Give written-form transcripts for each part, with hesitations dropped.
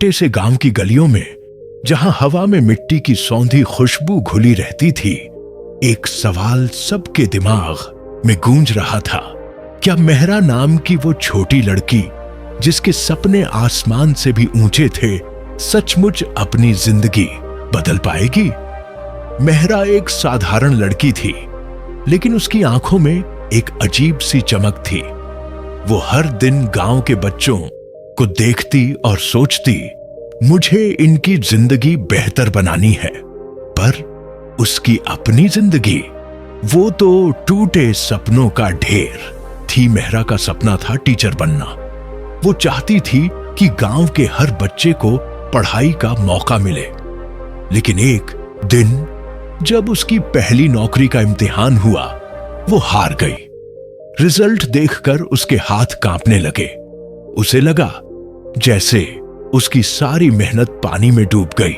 छोटे से गांव की गलियों में, जहां हवा में मिट्टी की सौंधी खुशबू घुली रहती थी, एक सवाल सबके दिमाग में गूंज रहा था। क्या मेहरा नाम की वो छोटी लड़की, जिसके सपने आसमान से भी ऊंचे थे, सचमुच अपनी जिंदगी बदल पाएगी? मेहरा एक साधारण लड़की थी, लेकिन उसकी आंखों में एक अजीब सी चमक थी। वो हर दिन गांव के बच्चों को देखती और सोचती, मुझे इनकी जिंदगी बेहतर बनानी है। पर उसकी अपनी जिंदगी, वो तो टूटे सपनों का ढेर थी। मेहरा का सपना था टीचर बनना। वो चाहती थी कि गांव के हर बच्चे को पढ़ाई का मौका मिले। लेकिन एक दिन जब उसकी पहली नौकरी का इम्तिहान हुआ, वो हार गई। रिजल्ट देखकर उसके हाथ कांपने लगे। उसे लगा जैसे उसकी सारी मेहनत पानी में डूब गई।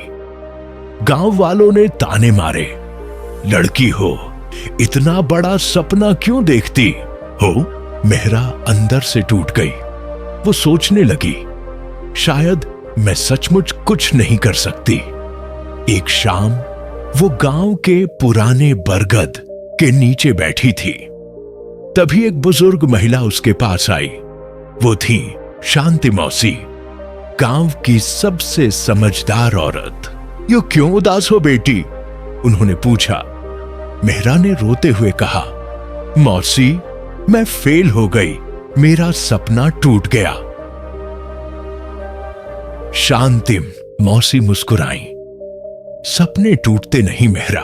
गांव वालों ने ताने मारे, लड़की हो, इतना बड़ा सपना क्यों देखती हो? मेहरा अंदर से टूट गई। वो सोचने लगी, शायद मैं सचमुच कुछ नहीं कर सकती। एक शाम वो गांव के पुराने बरगद के नीचे बैठी थी। तभी एक बुजुर्ग महिला उसके पास आई। वो थी शांति मौसी, गांव की सबसे समझदार औरत। "यो क्यों उदास हो बेटी?" उन्होंने पूछा। मेहरा ने रोते हुए कहा, "मौसी, मैं फेल हो गई, मेरा सपना टूट गया।" शांतिम मौसी मुस्कुराई। सपने टूटते नहीं मेहरा,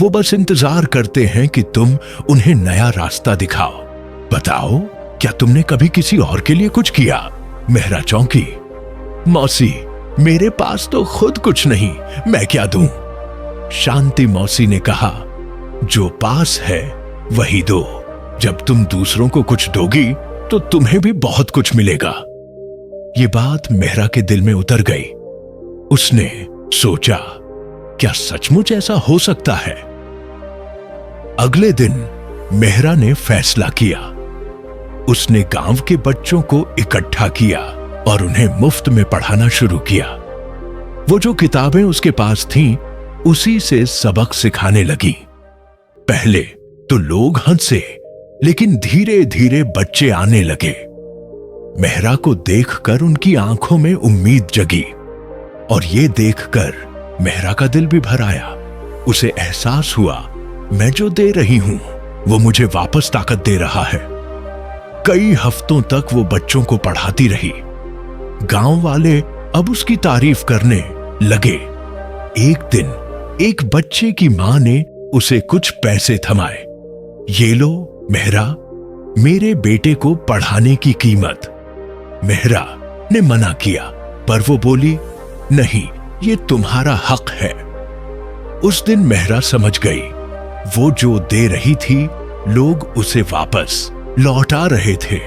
वो बस इंतजार करते हैं कि तुम उन्हें नया रास्ता दिखाओ। बताओ, क्या तुमने कभी किसी और के लिए कुछ किया? मेहरा चौंकी। "मौसी, मेरे पास तो खुद कुछ नहीं, मैं क्या दूं?" शांति मौसी ने कहा, "जो पास है वही दो। जब तुम दूसरों को कुछ दोगी तो तुम्हें भी बहुत कुछ मिलेगा।" ये बात मेहरा के दिल में उतर गई। उसने सोचा, क्या सचमुच ऐसा हो सकता है? अगले दिन मेहरा ने फैसला किया। उसने गांव के बच्चों को इकट्ठा किया और उन्हें मुफ्त में पढ़ाना शुरू किया। वो जो किताबें उसके पास थीं, उसी से सबक सिखाने लगी। पहले तो लोग हंसे, लेकिन धीरे धीरे बच्चे आने लगे। मेहरा को देखकर उनकी आंखों में उम्मीद जगी, और ये देखकर मेहरा का दिल भी भर आया। उसे एहसास हुआ, मैं जो दे रही हूं वो मुझे वापस ताकत दे रहा है। कई हफ्तों तक वो बच्चों को पढ़ाती रही। गांव वाले अब उसकी तारीफ करने लगे। एक दिन एक बच्चे की मां ने उसे कुछ पैसे थमाए। "ये लो मेहरा, मेरे बेटे को पढ़ाने की कीमत।" मेहरा ने मना किया, पर वो बोली, "नहीं, ये तुम्हारा हक है।" उस दिन मेहरा समझ गई, वो जो दे रही थी, लोग उसे वापस लौटा रहे थे।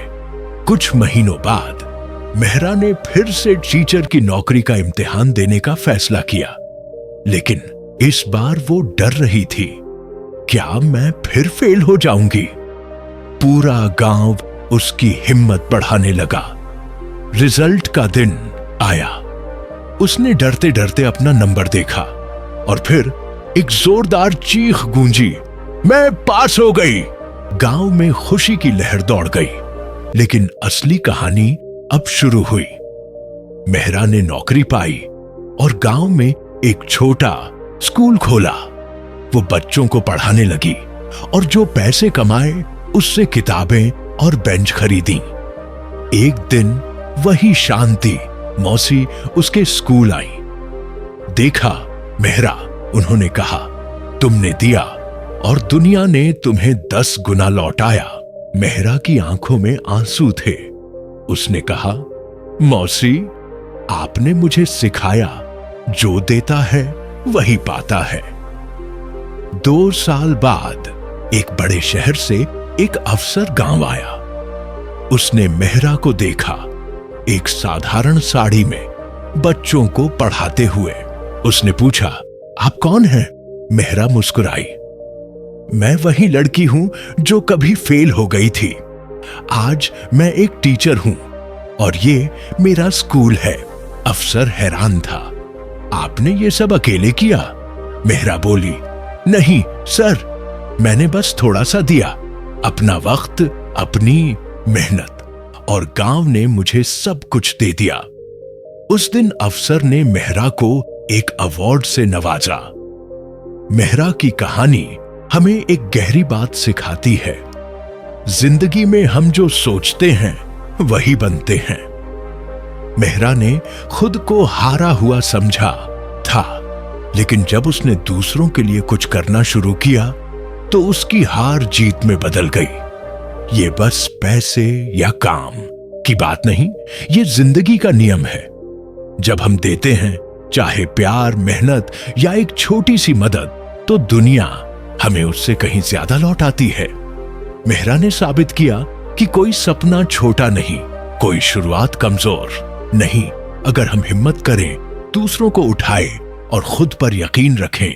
कुछ महीनों बाद मेहरा ने फिर से टीचर की नौकरी का इम्तिहान देने का फैसला किया। लेकिन इस बार वो डर रही थी, क्या मैं फिर फेल हो जाऊंगी? पूरा गांव उसकी हिम्मत बढ़ाने लगा। रिजल्ट का दिन आया। उसने डरते डरते अपना नंबर देखा और फिर एक जोरदार चीख गूंजी, "मैं पास हो गई!" गांव में खुशी की लहर दौड़ गई। लेकिन असली कहानी अब शुरू हुई। मेहरा ने नौकरी पाई और गांव में एक छोटा स्कूल खोला। वो बच्चों को पढ़ाने लगी और जो पैसे कमाए उससे किताबें और बेंच खरीदी। एक दिन वही शांति मौसी उसके स्कूल आई। "देखा मेहरा," उन्होंने कहा, "तुमने दिया और दुनिया ने तुम्हें 10 गुना लौटाया।" मेहरा की आंखों में आंसू थे। उसने कहा, "मौसी, आपने मुझे सिखाया, जो देता है वही पाता है।" 2 साल बाद एक बड़े शहर से एक अफसर गांव आया। उसने मेहरा को देखा, एक साधारण साड़ी में बच्चों को पढ़ाते हुए। उसने पूछा, "आप कौन हैं?" मेहरा मुस्कुराई, "मैं वही लड़की हूं जो कभी फेल हो गई थी। आज मैं एक टीचर हूं और ये मेरा स्कूल है। अफसर हैरान था। आपने ये सब अकेले किया? मेहरा बोली, नहीं सर, मैंने बस थोड़ा सा दिया, अपना वक्त, अपनी मेहनत, और गांव ने मुझे सब कुछ दे दिया। उस दिन अफसर ने मेहरा को एक अवार्ड से नवाजा। मेहरा की कहानी हमें एक गहरी बात सिखाती है। जिंदगी में हम जो सोचते हैं वही बनते हैं। मेहरा ने खुद को हारा हुआ समझा था, लेकिन जब उसने दूसरों के लिए कुछ करना शुरू किया तो उसकी हार जीत में बदल गई। ये बस पैसे या काम की बात नहीं, ये जिंदगी का नियम है। जब हम देते हैं, चाहे प्यार, मेहनत या एक छोटी सी मदद, तो दुनिया हमें उससे कहीं ज्यादा लौट आती है। मेहरा ने साबित किया कि कोई सपना छोटा नहीं, कोई शुरुआत कमजोर नहीं, अगर हम हिम्मत करें, दूसरों को उठाएं और खुद पर यकीन रखें।